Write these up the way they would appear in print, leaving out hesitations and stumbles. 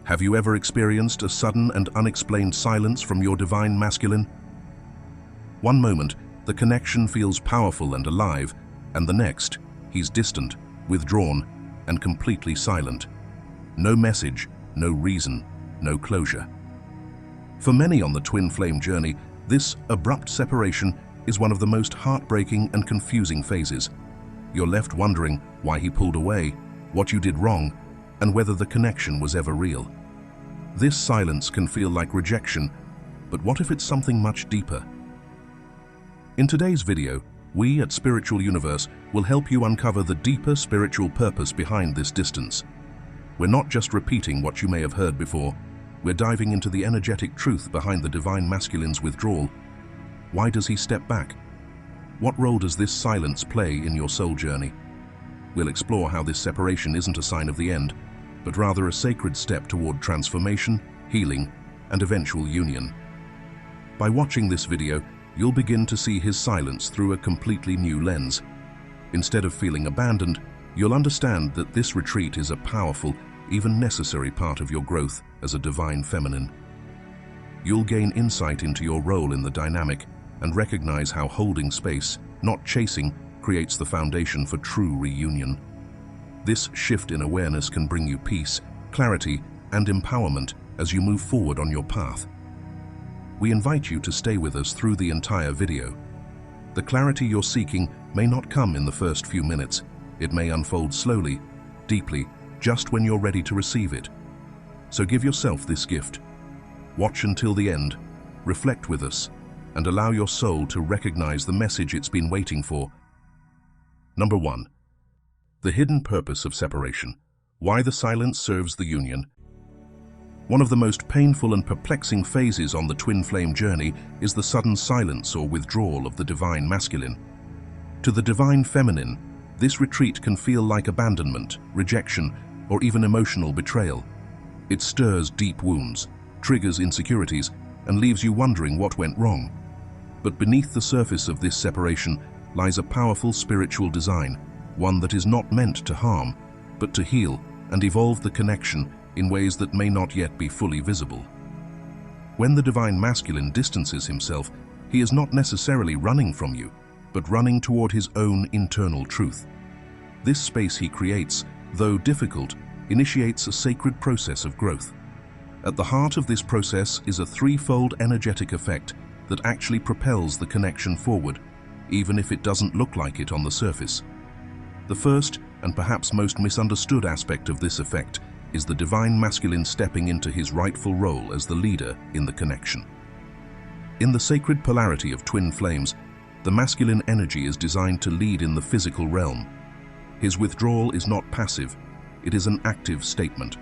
Have you ever experienced a sudden and unexplained silence from your divine masculine? One moment, the connection feels powerful and alive, and the next, he's distant, withdrawn, and completely silent. No message, no reason, no closure. For many on the twin flame journey, this abrupt separation is one of the most heartbreaking and confusing phases. You're left wondering why he pulled away, what you did wrong, and whether the connection was ever real. This silence can feel like rejection, but what if it's something much deeper? In today's video, we at Spiritual Universe will help you uncover the deeper spiritual purpose behind this distance. We're not just repeating what you may have heard before, we're diving into the energetic truth behind the divine masculine's withdrawal. Why does he step back? What role does this silence play in your soul journey? We'll explore how this separation isn't a sign of the end, but rather a sacred step toward transformation, healing, and eventual union. By watching this video, you'll begin to see his silence through a completely new lens. Instead of feeling abandoned, you'll understand that this retreat is a powerful, even necessary part of your growth as a divine feminine. You'll gain insight into your role in the dynamic and recognize how holding space, not chasing, creates the foundation for true reunion. This shift in awareness can bring you peace, clarity, and empowerment as you move forward on your path. We invite you to stay with us through the entire video. The clarity you're seeking may not come in the first few minutes. It may unfold slowly, deeply, just when you're ready to receive it. So give yourself this gift. Watch until the end, reflect with us, and allow your soul to recognize the message it's been waiting for. Number 1. The hidden purpose of separation. Why the silence serves the union. One of the most painful and perplexing phases on the twin flame journey is the sudden silence or withdrawal of the divine masculine. To the divine feminine, this retreat can feel like abandonment, rejection, or even emotional betrayal. It stirs deep wounds, triggers insecurities, and leaves you wondering what went wrong. But beneath the surface of this separation lies a powerful spiritual design, one that is not meant to harm, but to heal and evolve the connection in ways that may not yet be fully visible. When the divine masculine distances himself, he is not necessarily running from you, but running toward his own internal truth. This space he creates, though difficult, initiates a sacred process of growth. At the heart of this process is a threefold energetic effect that actually propels the connection forward, even if it doesn't look like it on the surface. The first, and perhaps most misunderstood aspect of this effect, is the divine masculine stepping into his rightful role as the leader in the connection. In the sacred polarity of twin flames, the masculine energy is designed to lead in the physical realm. His withdrawal is not passive, it is an active statement.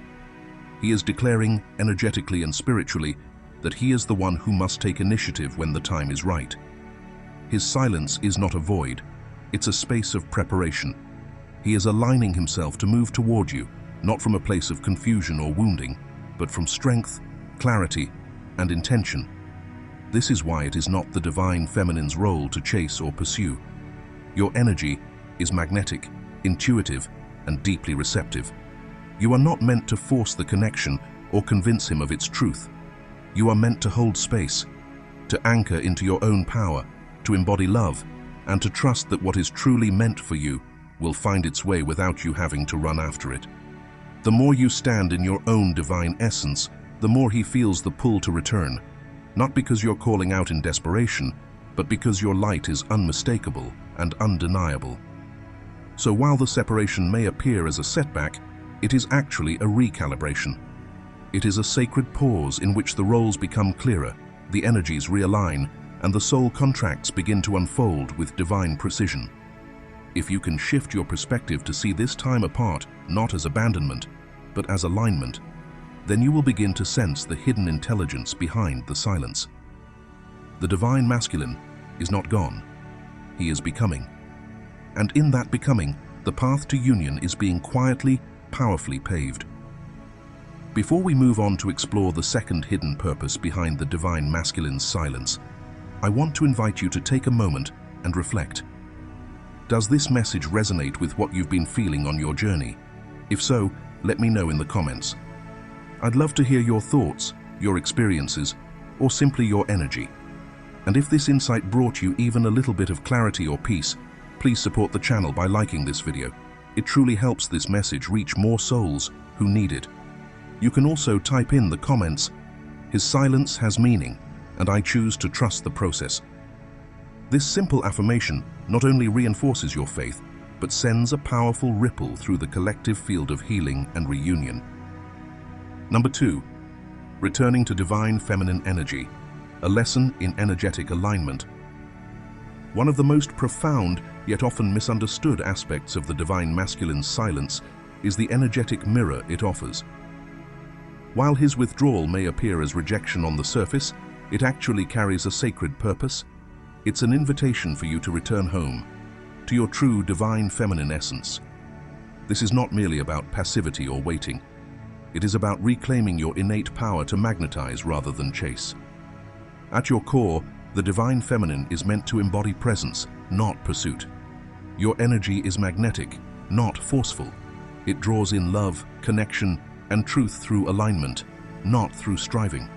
He is declaring, energetically and spiritually, that he is the one who must take initiative when the time is right. His silence is not a void, it's a space of preparation. He is aligning himself to move toward you, not from a place of confusion or wounding, but from strength, clarity, and intention. This is why it is not the divine feminine's role to chase or pursue. Your energy is magnetic, intuitive, and deeply receptive. You are not meant to force the connection or convince him of its truth. You are meant to hold space, to anchor into your own power, to embody love, and to trust that what is truly meant for you will find its way without you having to run after it. The more you stand in your own divine essence, the more he feels the pull to return, not because you're calling out in desperation, but because your light is unmistakable and undeniable. So while the separation may appear as a setback, it is actually a recalibration. It is a sacred pause in which the roles become clearer, the energies realign, and the soul contracts begin to unfold with divine precision. If you can shift your perspective to see this time apart not as abandonment, but as alignment, then you will begin to sense the hidden intelligence behind the silence. The divine masculine is not gone. He is becoming. And in that becoming, the path to union is being quietly, powerfully paved. Before we move on to explore the second hidden purpose behind the divine masculine's silence, I want to invite you to take a moment and reflect. Does this message resonate with what you've been feeling on your journey? If so, let me know in the comments. I'd love to hear your thoughts, your experiences, or simply your energy. And if this insight brought you even a little bit of clarity or peace, please support the channel by liking this video. It truly helps this message reach more souls who need it. You can also type in the comments, "His silence has meaning, and I choose to trust the process." This simple affirmation not only reinforces your faith, but sends a powerful ripple through the collective field of healing and reunion. Number 2, returning to divine feminine energy, a lesson in energetic alignment. One of the most profound yet often misunderstood aspects of the divine masculine's silence is the energetic mirror it offers. While his withdrawal may appear as rejection on the surface, it actually carries a sacred purpose. It's an invitation for you to return home, to your true divine feminine essence. This is not merely about passivity or waiting. It is about reclaiming your innate power to magnetize rather than chase. At your core, the divine feminine is meant to embody presence, not pursuit. Your energy is magnetic, not forceful. It draws in love, connection, and truth through alignment, not through striving.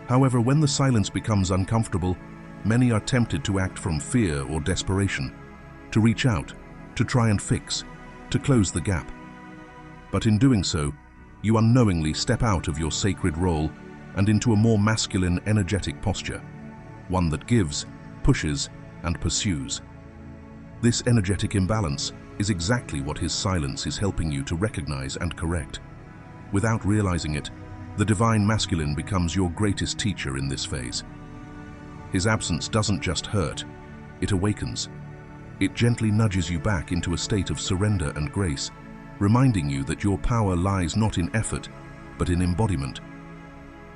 However, when the silence becomes uncomfortable, many are tempted to act from fear or desperation, to reach out, to try and fix, to close the gap. But in doing so, you unknowingly step out of your sacred role and into a more masculine, energetic posture, one that gives, pushes, and pursues. This energetic imbalance is exactly what his silence is helping you to recognize and correct. Without realizing it, the divine masculine becomes your greatest teacher in this phase. His absence doesn't just hurt, it awakens. It gently nudges you back into a state of surrender and grace, reminding you that your power lies not in effort, but in embodiment.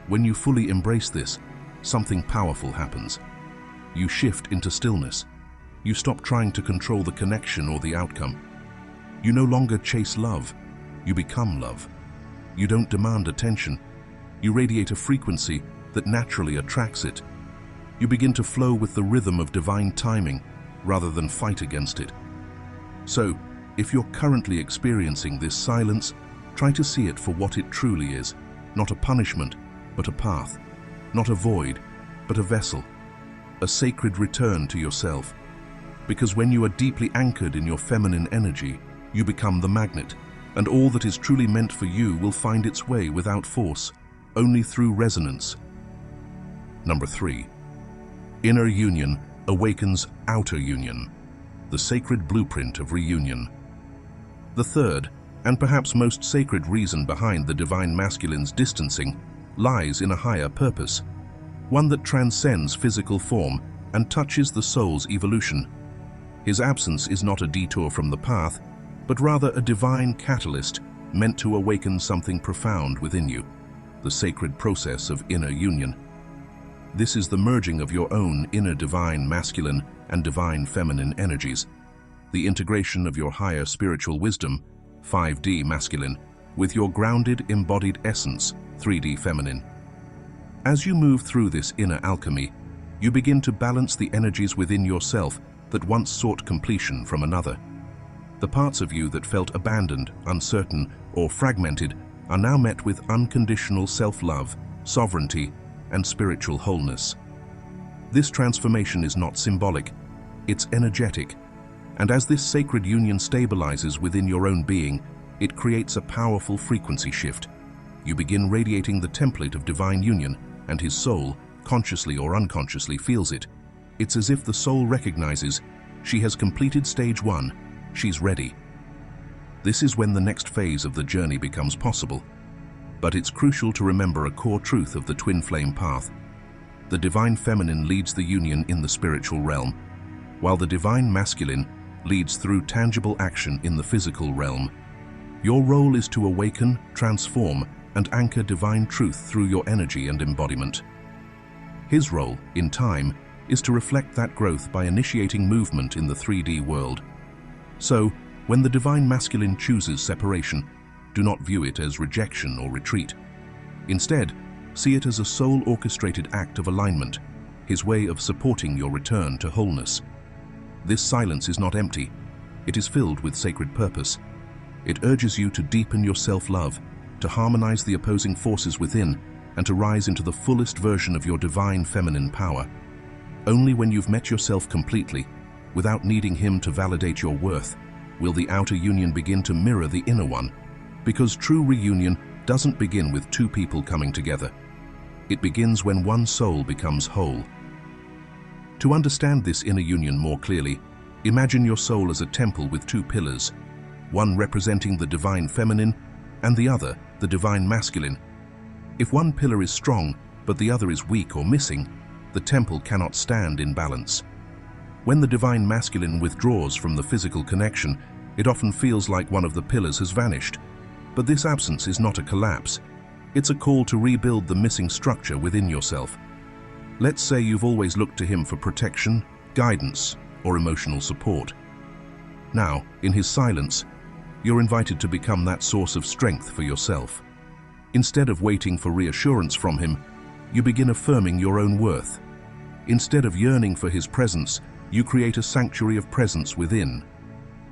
When you fully embrace this, something powerful happens. You shift into stillness. You stop trying to control the connection or the outcome. You no longer chase love, you become love. You don't demand attention. You radiate a frequency that naturally attracts it. You begin to flow with the rhythm of divine timing rather than fight against it. So, if you're currently experiencing this silence, try to see it for what it truly is, not a punishment, but a path, not a void, but a vessel, a sacred return to yourself. Because when you are deeply anchored in your feminine energy, you become the magnet, and all that is truly meant for you will find its way without force, only through resonance. Number 3. Inner union awakens outer union, the sacred blueprint of reunion. The third, and perhaps most sacred reason behind the divine masculine's distancing, lies in a higher purpose, one that transcends physical form and touches the soul's evolution. His absence is not a detour from the path, but rather a divine catalyst meant to awaken something profound within you, the sacred process of inner union. This is the merging of your own inner divine masculine and divine feminine energies, the integration of your higher spiritual wisdom, 5D masculine, with your grounded embodied essence, 3D feminine. As you move through this inner alchemy, you begin to balance the energies within yourself that once sought completion from another. The parts of you that felt abandoned, uncertain, or fragmented are now met with unconditional self-love, sovereignty, and spiritual wholeness. This transformation is not symbolic, it's energetic, and as this sacred union stabilizes within your own being, it creates a powerful frequency shift. You begin radiating the template of divine union, and his soul, consciously or unconsciously, feels it. It's as if the soul recognizes, she has completed stage 1, she's ready. This is when the next phase of the journey becomes possible. But it's crucial to remember a core truth of the twin flame path. The divine feminine leads the union in the spiritual realm, while the divine masculine leads through tangible action in the physical realm. Your role is to awaken, transform, and anchor divine truth through your energy and embodiment. His role, in time, is to reflect that growth by initiating movement in the 3D world. So, when the divine masculine chooses separation, do not view it as rejection or retreat. Instead, see it as a soul-orchestrated act of alignment, his way of supporting your return to wholeness. This silence is not empty, it is filled with sacred purpose. It urges you to deepen your self-love, to harmonize the opposing forces within, and to rise into the fullest version of your divine feminine power. Only when you've met yourself completely, without needing him to validate your worth, will the outer union begin to mirror the inner one, because true reunion doesn't begin with two people coming together. It begins when one soul becomes whole. To understand this inner union more clearly, imagine your soul as a temple with two pillars, one representing the divine feminine and the other, the divine masculine. If one pillar is strong, but the other is weak or missing, the temple cannot stand in balance. When the divine masculine withdraws from the physical connection, it often feels like one of the pillars has vanished. But this absence is not a collapse. It's a call to rebuild the missing structure within yourself. Let's say you've always looked to him for protection, guidance, or emotional support. Now, in his silence, you're invited to become that source of strength for yourself. Instead of waiting for reassurance from him, you begin affirming your own worth. Instead of yearning for his presence, you create a sanctuary of presence within.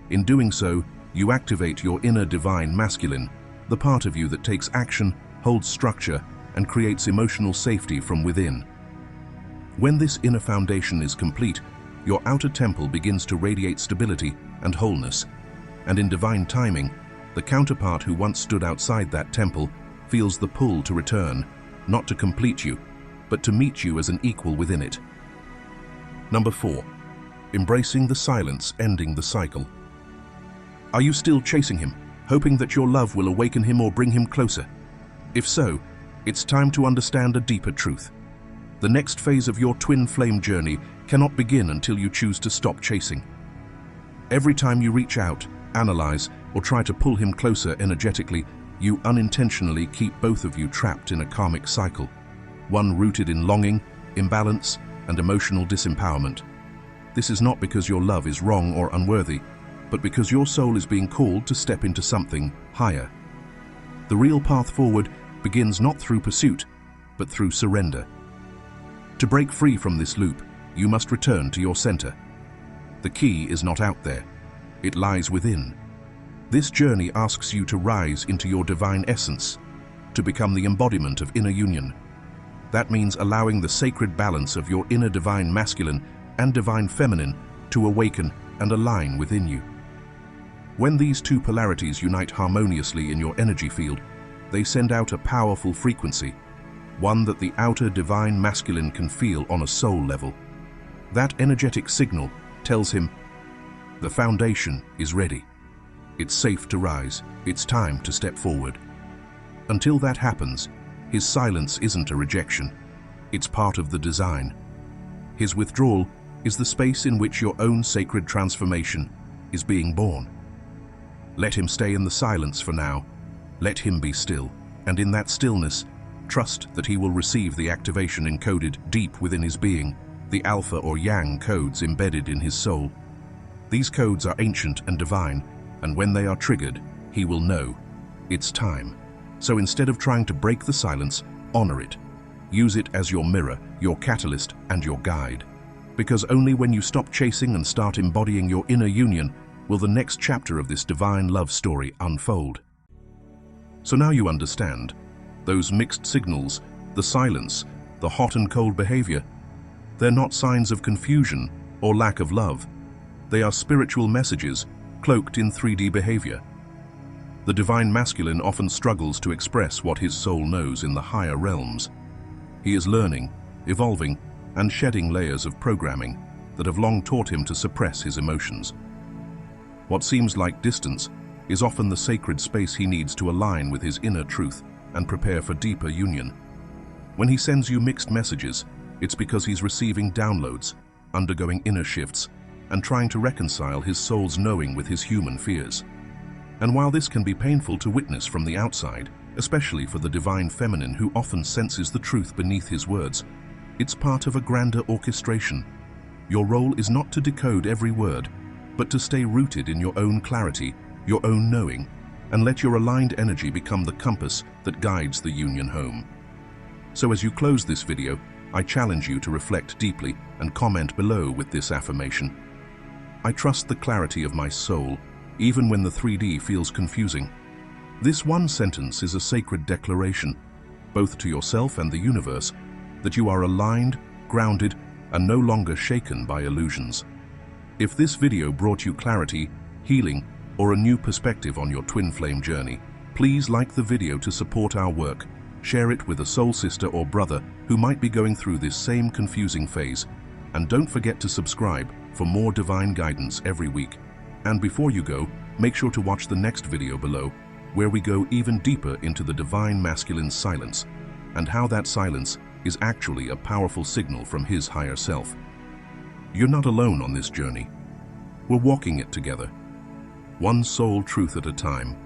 In doing so, you activate your inner divine masculine, the part of you that takes action, holds structure, and creates emotional safety from within. When this inner foundation is complete, your outer temple begins to radiate stability and wholeness, and in divine timing, the counterpart who once stood outside that temple feels the pull to return, not to complete you, but to meet you as an equal within it. Number 4. Embracing the silence, ending the cycle. Are you still chasing him, hoping that your love will awaken him or bring him closer? If so, it's time to understand a deeper truth. The next phase of your twin flame journey cannot begin until you choose to stop chasing. Every time you reach out, analyze, or try to pull him closer energetically, you unintentionally keep both of you trapped in a karmic cycle, one rooted in longing, imbalance, and emotional disempowerment. This is not because your love is wrong or unworthy, but because your soul is being called to step into something higher. The real path forward begins not through pursuit, but through surrender. To break free from this loop, you must return to your center. The key is not out there, it lies within. This journey asks you to rise into your divine essence, to become the embodiment of inner union. That means allowing the sacred balance of your inner divine masculine and divine feminine to awaken and align within you. When these two polarities unite harmoniously in your energy field, they send out a powerful frequency, one that the outer divine masculine can feel on a soul level. That energetic signal tells him, the foundation is ready. It's safe to rise. It's time to step forward. Until that happens, his silence isn't a rejection. It's part of the design. His withdrawal is the space in which your own sacred transformation is being born. Let him stay in the silence for now. Let him be still. And in that stillness, trust that he will receive the activation encoded deep within his being, the alpha or yang codes embedded in his soul. These codes are ancient and divine, and when they are triggered, he will know. It's time. So instead of trying to break the silence, honor it. Use it as your mirror, your catalyst, and your guide. Because only when you stop chasing and start embodying your inner union will the next chapter of this divine love story unfold. So now you understand. Those mixed signals, the silence, the hot and cold behavior, they're not signs of confusion or lack of love. They are spiritual messages cloaked in 3D behavior. The divine masculine often struggles to express what his soul knows in the higher realms. He is learning, evolving, and shedding layers of programming that have long taught him to suppress his emotions. What seems like distance is often the sacred space he needs to align with his inner truth and prepare for deeper union. When he sends you mixed messages, it's because he's receiving downloads, undergoing inner shifts, and trying to reconcile his soul's knowing with his human fears. And while this can be painful to witness from the outside, especially for the divine feminine who often senses the truth beneath his words, it's part of a grander orchestration. Your role is not to decode every word, but to stay rooted in your own clarity, your own knowing, and let your aligned energy become the compass that guides the union home. So as you close this video, I challenge you to reflect deeply and comment below with this affirmation. I trust the clarity of my soul, even when the 3D feels confusing. This one sentence is a sacred declaration, both to yourself and the universe, that you are aligned, grounded, and no longer shaken by illusions. If this video brought you clarity, healing, or a new perspective on your twin flame journey, please like the video to support our work. Share it with a soul sister or brother who might be going through this same confusing phase. And don't forget to subscribe for more divine guidance every week. And before you go, make sure to watch the next video below, where we go even deeper into the divine masculine's silence, and how that silence is actually a powerful signal from his higher self. You're not alone on this journey. We're walking it together, one soul truth at a time.